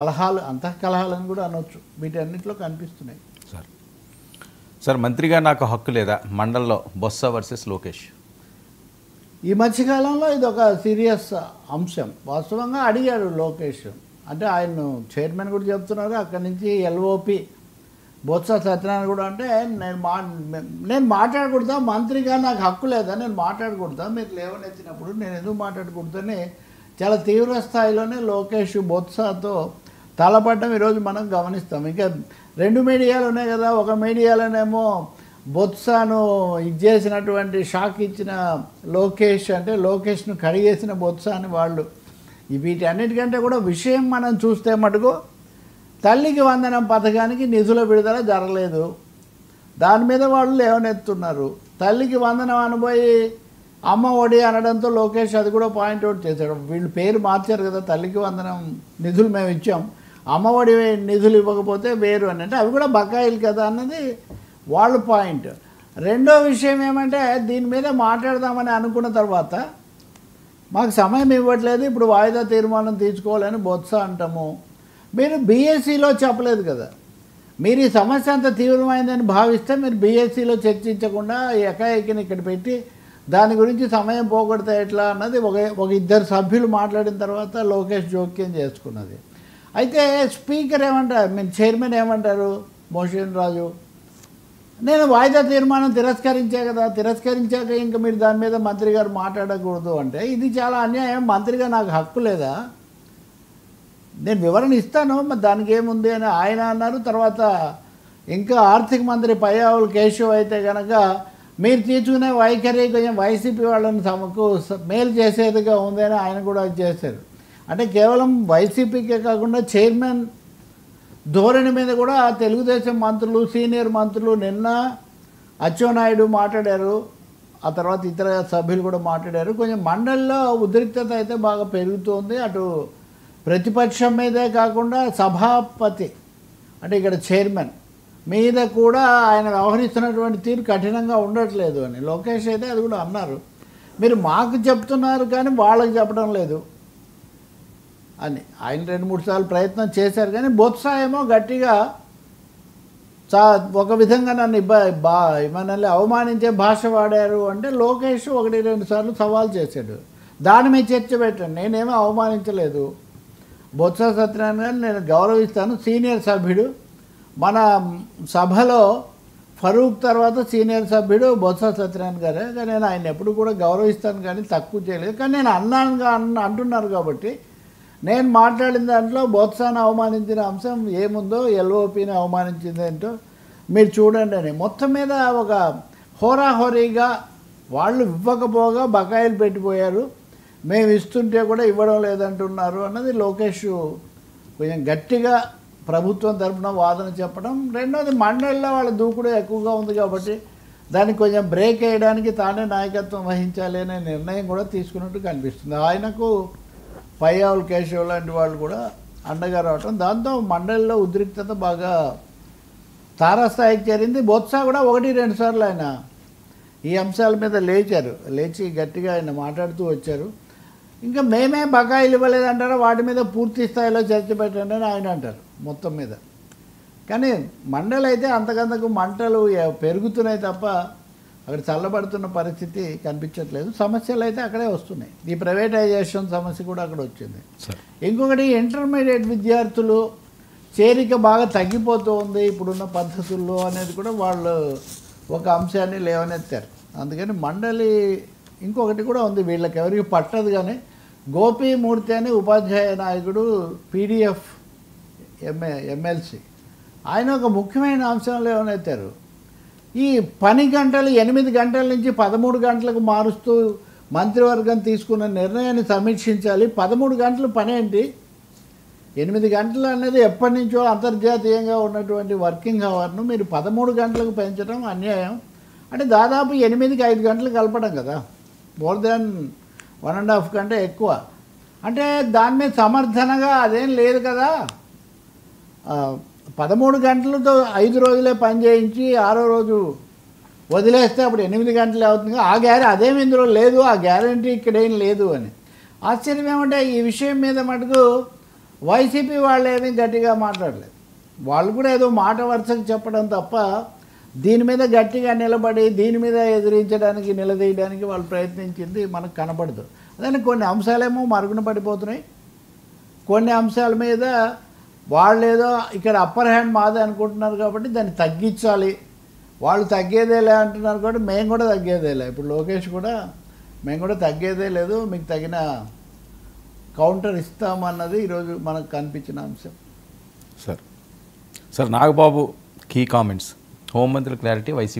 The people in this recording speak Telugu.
కలహాలు అంతఃకలహాలని కూడా అనొచ్చు. వీటన్నిటిలో కనిపిస్తున్నాయి. సార్ మంత్రిగా నాకు హక్కు లేదా మండల్లో బొత్స వర్సెస్ లోకేష్? ఈ మధ్యకాలంలో ఇది ఒక సీరియస్ అంశం. వాస్తవంగా అడిగాడు లోకేష్, అంటే ఆయన చైర్మన్ కూడా చెప్తున్నారు. అక్కడి నుంచి ఎల్ఓపి బొత్స సత్యనారాయణ కూడా అంటే నేను మాట్లాడకూడదా, మంత్రిగా నాకు హక్కు లేదా, నేను మాట్లాడకూడదా, మీరు లేవనెత్తినప్పుడు నేను ఎందుకు మాట్లాడకూడదని చాలా తీవ్ర స్థాయిలోనే లోకేష్ బొత్సతో తలపడడం ఈరోజు మనం గమనిస్తాం. ఇంకా రెండు మీడియాలు ఉన్నాయి కదా, ఒక మీడియాలోనేమో బొత్సను ఇచ్చేసినటువంటి షాక్ ఇచ్చిన లోకేష్, అంటే లోకేష్ను కడిగేసిన బొత్స అని వాళ్ళు. వీటన్నిటికంటే కూడా విషయం మనం చూస్తే మటుకు తల్లికి వందనం పథకానికి నిధుల విడుదల జరగలేదు, దాని మీద వాళ్ళు లేవనెత్తున్నారు. తల్లికి వందనం అనుపోయి అమ్మ ఒడి అనడంతో లోకేష్ అది కూడా పాయింట్అవుట్ చేశాడు. వీళ్ళు పేరు మార్చారు కదా, తల్లికి వందనం నిధులు మేము ఇచ్చాం, అమ్మఒడి నిధులు ఇవ్వకపోతే వేరు అని, అంటే అవి కూడా బకాయిలు కదా అన్నది వాళ్ళ పాయింట్. రెండో విషయం ఏమంటే దీని మీద మాట్లాడదామని అనుకున్న తర్వాత మాకు సమయం ఇవ్వట్లేదు, ఇప్పుడు వాయిదా తీర్మానం తీసుకోవాలని బొత్స అంటాము. మీరు బీఎస్సీలో చెప్పలేదు కదా, మీరు ఈ సమస్య అంత తీవ్రమైందని భావిస్తే మీరు బీఎస్సీలో చర్చించకుండా ఎకాఎకిని ఇక్కడ పెట్టి దాని గురించి సమయం పోగొడితే ఎట్లా అన్నది ఒక ఇద్దరు సభ్యులు మాట్లాడిన తర్వాత లోకేష్ జోక్యం చేసుకున్నది. అయితే స్పీకర్ ఏమంటారు, మీరు చైర్మన్ ఏమంటారు మోషన్ రాజు, నేను వాయిదా తీర్మానం తిరస్కరించే కదా, తిరస్కరించాక ఇంకా మీరు దాని మీద మంత్రి గారు మాట్లాడకూడదు అంటే ఇది చాలా అన్యాయం, మంత్రిగా నాకు హక్కు లేదా, నేను వివరణ ఇస్తాను మరి దానికి ఏముంది అని ఆయన అన్నారు. తర్వాత ఇంకా ఆర్థిక మంత్రి పయ్యావుల కేశవ్ అయితే కనుక మీరు తీసుకునే వైఖరి కొంచెం వైసీపీ వాళ్ళని తమకు మేలు చేసేదిగా ఉంది అని ఆయన కూడా చేశారు. అంటే కేవలం వైసీపీకే కాకుండా చైర్మన్ ధోరణి మీద కూడా తెలుగుదేశం మంత్రులు, సీనియర్ మంత్రులు నిన్న అచ్చెన్నాయుడు మాట్లాడారు, ఆ తర్వాత ఇతర సభ్యులు కూడా మాట్లాడారు. కొంచెం మండలిలో ఉద్రిక్తత అయితే బాగా పెరుగుతోంది. అటు ప్రతిపక్షం మీదే కాకుండా సభాపతి అంటే ఇక్కడ చైర్మన్ మీద కూడా ఆయన వ్యవహరిస్తున్నటువంటి తీరు కఠినంగా ఉండట్లేదు అని లోకేష్ అయితే అది కూడా అన్నారు. మీరు మాకు చెప్తున్నారు కానీ వాళ్ళకి చెప్పడం లేదు అని ఆయన 2-3 సార్లు ప్రయత్నం చేశారు. కానీ బొత్స ఏమో గట్టిగా ఒక విధంగా నన్ను మనల్ని అవమానించే భాష వాడారు అంటే లోకేష్ 1-2 సార్లు సవాల్ చేశాడు. దాని మీద చర్చ పెట్టండి, నేనేమో అవమానించలేదు, బొత్స సత్యనారాయణ గారిని నేను గౌరవిస్తాను, సీనియర్ సభ్యుడు, మన సభలో ఫరూక్ తర్వాత సీనియర్ సభ్యుడు బొత్స సత్యనారాయణ గారే, కానీ నేను ఆయన ఎప్పుడు కూడా గౌరవిస్తాను కానీ తక్కువ చేయలేదు. కానీ నేను అన్నానుగా అంటున్నారు కాబట్టి నేను మాట్లాడిన దాంట్లో బొత్సను అవమానించిన అంశం ఏముందో, ఎల్ఓపిని అవమానించింది ఏంటో మీరు చూడండి అని మొత్తం మీద ఒక హోరాహోరీగా వాళ్ళు ఇవ్వకపోగా బకాయిలు పెట్టిపోయారు, మేము ఇస్తుంటే కూడా ఇవ్వడం లేదంటున్నారు అన్నది లోకేష్ కొంచెం గట్టిగా ప్రభుత్వం తరఫున వాదన చెప్పడం. రెండోది మండలిలో వాళ్ళ దూకుడు ఎక్కువగా ఉంది కాబట్టి దానికి కొంచెం బ్రేక్ వేయడానికి తానే నాయకత్వం వహించాలి అనే నిర్ణయం కూడా తీసుకున్నట్టు కనిపిస్తుంది. ఆయనకు పయ్యావుల కేశవ్ లాంటి వాళ్ళు కూడా అండగా రావటం, దాంతో మండలిలో ఉద్రిక్తత బాగా తారాస్థాయికి చేరింది. బొత్స కూడా 1-2 సార్లు ఆయన ఈ అంశాల మీద లేచి గట్టిగా ఆయన మాట్లాడుతూ వచ్చారు. ఇంకా మేమే బకాయిలు ఇవ్వలేదంటారా, వాటి మీద పూర్తి స్థాయిలో చర్చ పెట్టండి అని ఆయన అంటారు మొత్తం మీద. కానీ మండలి అయితే అంతకంతకు మంటలు పెరుగుతున్నాయి తప్ప అక్కడ చల్లబడుతున్న పరిస్థితి కనిపించట్లేదు. సమస్యలు అయితే అక్కడే వస్తున్నాయి. ఈ ప్రైవేటైజేషన్ సమస్య కూడా అక్కడ వచ్చింది. ఇంకొకటి ఇంటర్మీడియట్ విద్యార్థులు చేరిక బాగా తగ్గిపోతూ ఉంది ఇప్పుడున్న పద్ధతుల్లో అనేది కూడా వాళ్ళు ఒక అంశాన్ని లేవనెత్తారు. అందుకని మండలి ఇంకొకటి కూడా ఉంది, వీళ్ళకి ఎవరికి పట్టదు. కానీ గోపీమూర్తి అని ఉపాధ్యాయ నాయకుడు పీడిఎఫ్ ఎమ్మెల్సీ, ఆయన ఒక ముఖ్యమైన అంశంలో లేవనెత్తారు. ఈ పని గంటలు 8 గంటల నుంచి 13 గంటలకు మారుస్తూ మంత్రివర్గం తీసుకున్న నిర్ణయాన్ని సమీక్షించాలి. 13 గంటలు పని ఏంటి, 8 గంటలు అనేది ఎప్పటి నుంచో అంతర్జాతీయంగా ఉన్నటువంటి వర్కింగ్ అవర్ను మీరు 13 గంటలకు పెంచడం అన్యాయం. అంటే దాదాపు 8కి 5 గంటలు కలపడం కదా, మోర్ దాన్ 1.5 గంట ఎక్కువ. అంటే దాని మీద సమర్థనగా అదేం లేదు కదా, 13 గంటలతో 5 రోజులే పని చేయించి 6వ రోజు వదిలేస్తే అప్పుడు 8 గంటలు అవుతుంది. అదేమి ఇందులో లేదు, ఆ గ్యారంటీ ఇక్కడేం లేదు అని. ఆశ్చర్యం ఏమంటే ఈ విషయం మీద మటుకు వైసీపీ వాళ్ళు ఏమీ గట్టిగా మాట్లాడలేదు. వాళ్ళు కూడా ఏదో మాట వరుసకు చెప్పడం తప్ప దీని మీద గట్టిగా నిలబడి దీని మీద ఎదిరించడానికి నిలదీయడానికి వాళ్ళు ప్రయత్నించింది మనకు కనబడదు. అదే కొన్ని అంశాలేమో మరుగున పడిపోతున్నాయి, కొన్ని అంశాల మీద వాళ్ళు ఏదో ఇక్కడ అప్పర్ హ్యాండ్ మాదే అనుకుంటున్నారు కాబట్టి దాన్ని తగ్గించాలి, వాళ్ళు తగ్గేదేలే అంటున్నారు కాబట్టి మేము కూడా తగ్గేదేలే. ఇప్పుడు లోకేష్ కూడా మేము కూడా తగ్గేదే లేదు, మీకు తగిన కౌంటర్ ఇస్తామన్నది ఈరోజు మనకు కనిపించిన అంశం. సార్ నాగబాబు కీ కామెంట్స్, హోంమంత్రి క్లారిటీ వైసీపీ